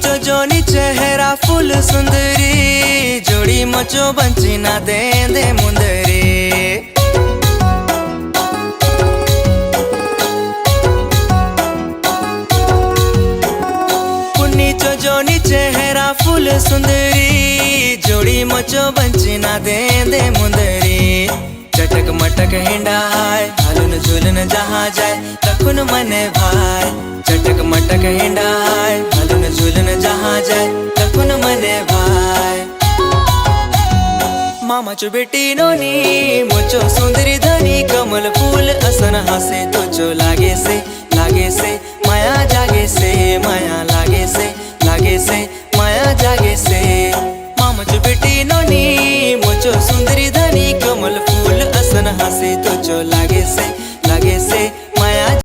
चो जोनी चेहरा फुल सुंदरी, जोड़ी मचो बंची ना दे दे मुंदरी। पुन्नी चो जोनी चेहरा फुल सुंदरी, जोड़ी मचो बंची ना दे दे मुंदरी। चटक मटक हिंडा हाय, हलन झुलन जहाँ जाए तखुन मने भाई। चटक मटक हिंडा हाय, हलन झुलन जहाँ जाए तखुन मने भाई। मामा चो बेटी नोनी मुचो सुंदरी धनी, कमल फूल असन हसे तुझो लागे से माया जागे से, माया लागे से माया जागे से। मामा चो बेटी नोनी मुचो सुंदरी धनी, कमल फूल असन हसे तुझो लागे से।